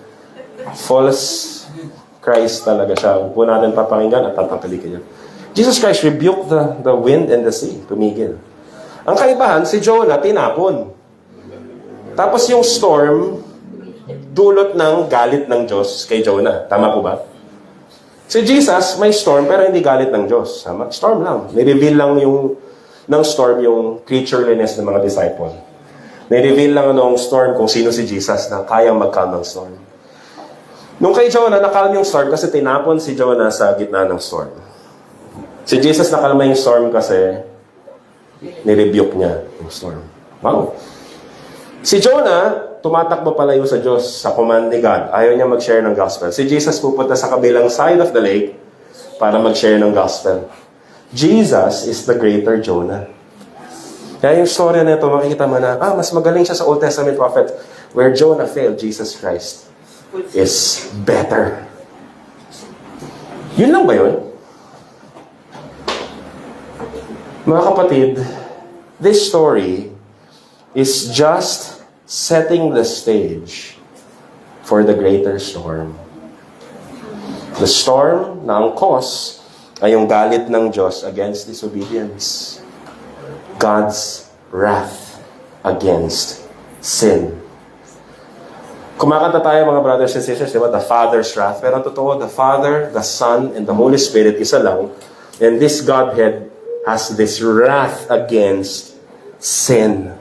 False Christ talaga siya. Huwag po natin papakinggan at tatangkalikin niya. Jesus Christ rebuked the wind and the sea. Tumigil. Ang kaibahan, si Jonah tinapon. Tapos yung storm, dulot ng galit ng Diyos kay Jonah. Tama po ba? Si Jesus, may storm pero hindi galit ng Diyos. Tama? Storm lang. Ni-reveal lang ng storm yung creatureliness ng mga disciple. Ni-reveal lang ng storm kung sino si Jesus na kayang mag-calm ng storm. Nung kay Jonah, nakalm yung storm kasi tinapon si Jonah sa gitna ng storm. Si Jesus nakalma yung storm kasi nirebuke niya yung storm. Wow. Si Jonah, tumatakbo palayo sa Diyos sa command ni God. Ayaw niya mag-share ng gospel. Si Jesus pupunta sa kabilang side of the lake para mag-share ng gospel. Jesus is the greater Jonah. Kaya yung story na ito, makikita mo na, mas magaling siya sa Old Testament prophet. Where Jonah failed, Jesus Christ is better. Yun lang ba yun? Mga kapatid, this story is just setting the stage for the greater storm. The storm na ang cause ay yung galit ng Diyos against disobedience. God's wrath against sin. Kumakanta tayo mga brothers and sisters, diba? The Father's wrath. Pero ang totoo, the Father, the Son, and the Holy Spirit, isa lang. And this Godhead has this wrath against sin.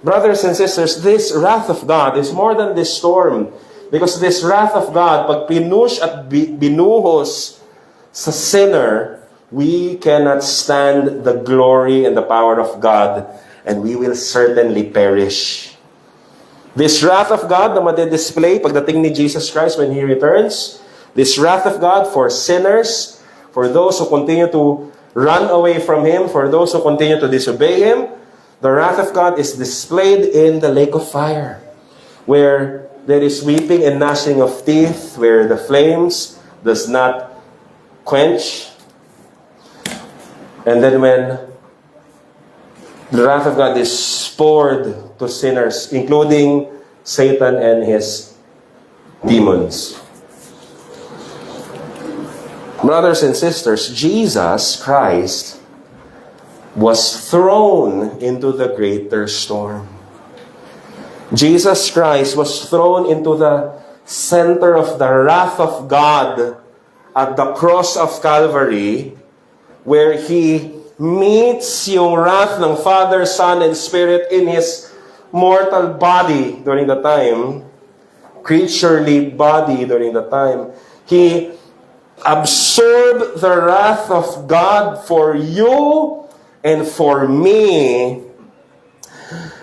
Brothers and sisters, this wrath of God is more than this storm. Because this wrath of God, pag pinush at binuhos sa sinner, we cannot stand the glory and the power of God, and we will certainly perish. This wrath of God na madidisplay pagdating ni Jesus Christ when He returns, this wrath of God for sinners, for those who continue to run away from Him, for those who continue to disobey Him, the wrath of God is displayed in the lake of fire, where there is weeping and gnashing of teeth, where the flames does not quench. And then when the wrath of God is poured to sinners, including Satan and his demons. Brothers and sisters, Jesus Christ was thrown into the greater storm. Jesus Christ was thrown into the center of the wrath of God at the cross of Calvary, where He meets yung wrath ng Father, Son, and Spirit in His mortal body during the time, creaturely body during the time. He absorbed the wrath of God for you and for me.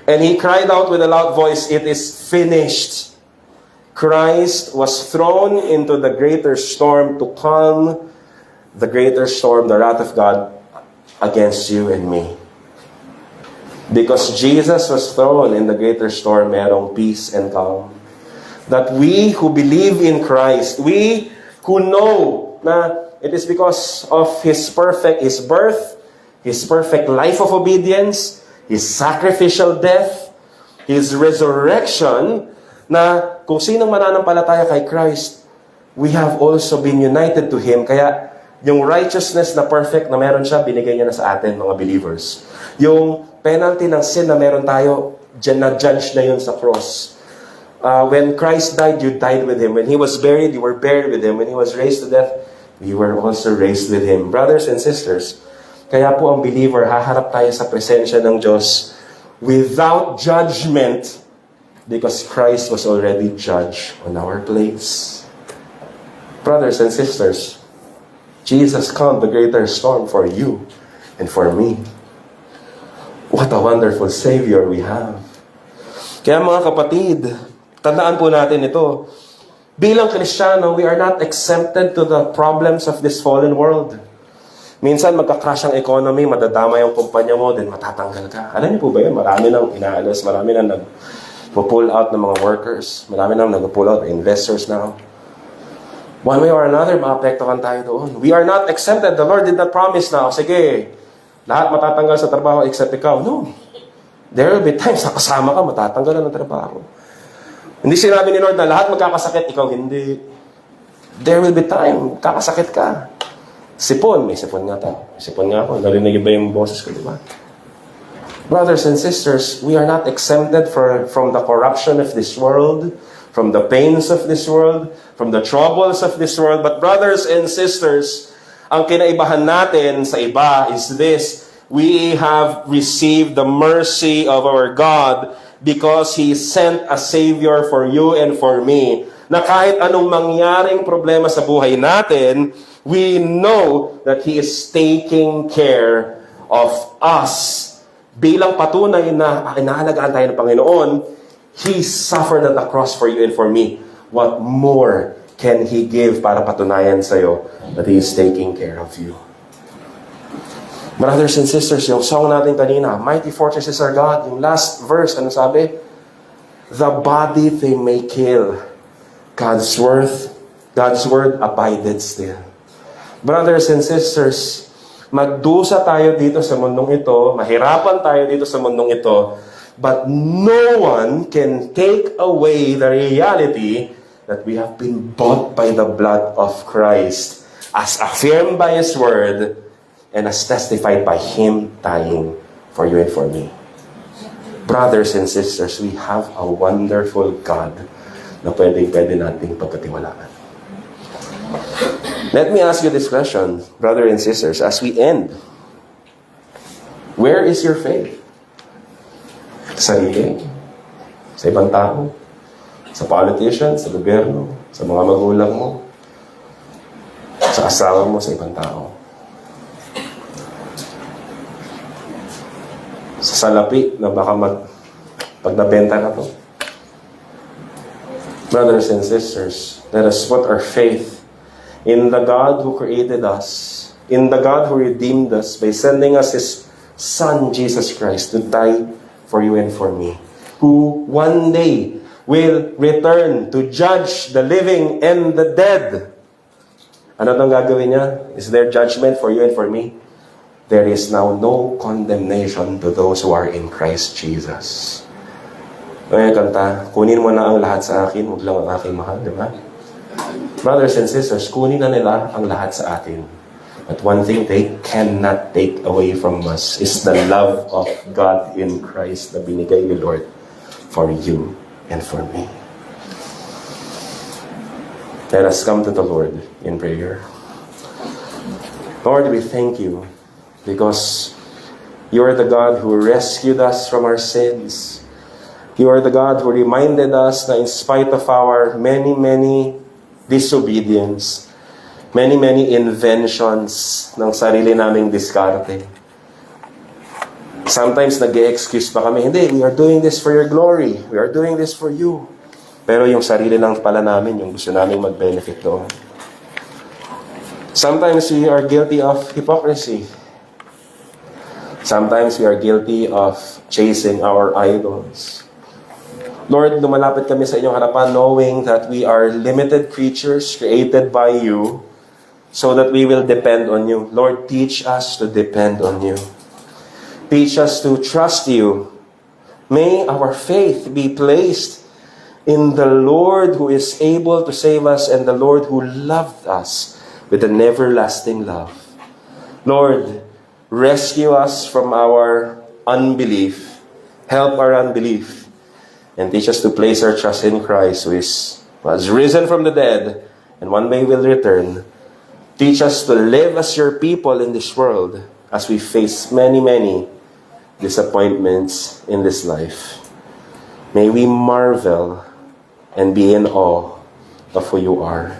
And He cried out with a loud voice, "It is finished." Christ was thrown into the greater storm to calm the greater storm, the wrath of God against you and me. Because Jesus was thrown in the greater storm, merong peace and calm. That we who believe in Christ, we who know na it is because of His birth, His perfect life of obedience, His sacrificial death, His resurrection, na kung sinong mananampalataya kay Christ, we have also been united to Him. Kaya yung righteousness na perfect na meron siya, binigay niya na sa atin, mga believers. Yung penalty ng sin na meron tayo, na-judge na yun sa cross. When Christ died, you died with Him. When He was buried, you were buried with Him. When He was raised to death, we were also raised with Him. Brothers and sisters, kaya po ang believer, haharap tayo sa presensya ng Diyos without judgment because Christ was already judged on our place. Brothers and sisters, Jesus calmed the greater storm for you and for me. What a wonderful Savior we have. Kaya mga kapatid, tandaan po natin ito. Bilang Kristiyano, we are not exempted to the problems of this fallen world. Minsan magka-crash ang economy, madadama yung kumpanya mo, then matatanggal ka. Alam niyo po ba yun? Marami nang inaalis, marami nang nag-pull out ng mga workers, marami nang nag-pull out investors now. One way or another, maapektuhan tayo doon. We are not exempted. The Lord did not promise na, sige, lahat matatanggal sa trabaho except ikaw. No. There will be times na kasama ka, matatanggal ng trabaho. Hindi sinabi ni Lord na lahat magkakasakit, ikaw hindi. There will be time, kakasakit ka. Sipon, may sipon nga tayo. May sipon nga ako, narinig ba yung boses ko, di ba? Brothers and sisters, we are not exempted from the corruption of this world, from the pains of this world, from the troubles of this world. But brothers and sisters, ang kinaibahan natin sa iba is this: we have received the mercy of our God because He sent a Savior for you and for me. na kahit anong mangyaring problema sa buhay natin, we know that He is taking care of us. Bilang patunay na inaalagaan tayo ng Panginoon, He suffered at the cross for you and for me. What more can He give para patunayan sa'yo that He is taking care of you? Brothers and sisters, yung song natin kanina, Mighty Fortress is our God, yung last verse, ano sabi? The body they may kill, God's word abided still. Brothers and sisters, magdusa tayo dito sa mundong ito, mahirapan tayo dito sa mundong ito, but no one can take away the reality that we have been bought by the blood of Christ, as affirmed by His word, and as testified by Him dying for you and for me. Brothers and sisters, we have a wonderful God na pwede nating pagkatiwalaan. Let me ask you this question, brothers and sisters, as we end. Where is your faith? Sa sarili? Sa ibang tao? Sa politicians? Sa gobyerno? Sa mga magulang mo? Sa asawa mo? Sa ibang tao? Sa salapi na baka pag nabenta na to. Brothers and sisters, let us put our faith in the God who created us, in the God who redeemed us by sending us His Son, Jesus Christ, to die for you and for me, who one day will return to judge the living and the dead. Ano itong gagawin niya? Is there judgment for you and for me? There is now no condemnation to those who are in Christ Jesus. Ngayon kanta, kunin mo na ang lahat sa akin, huwag lang ang aking mahal, di ba? Brothers and sisters, kunin na nila ang lahat sa atin. But one thing they cannot take away from us is the love of God in Christ na binigay ni Lord for you and for me. Let us come to the Lord in prayer. Lord, we thank you because you are the God who rescued us from our sins. You are the God who reminded us that in spite of our many disobedience, many inventions ng sarili naming diskarte. Sometimes nag-e-excuse pa kami, hindi, we are doing this for your glory. We are doing this for you. Pero yung sarili lang pala namin, yung gusto naming mag-benefit doon. Sometimes we are guilty of hypocrisy. Sometimes we are guilty of chasing our idols. Lord, lumalapit kami sa inyong harapan knowing that we are limited creatures created by you so that we will depend on you. Lord, teach us to depend on you. Teach us to trust you. May our faith be placed in the Lord who is able to save us and the Lord who loved us with an everlasting love. Lord, rescue us from our unbelief. Help our unbelief. And teach us to place our trust in Christ who was risen from the dead and one day will return. Teach us to live as your people in this world as we face many disappointments in this life. May we marvel and be in awe of who you are.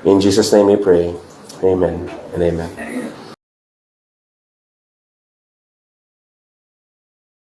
In Jesus' name we pray. Amen and amen.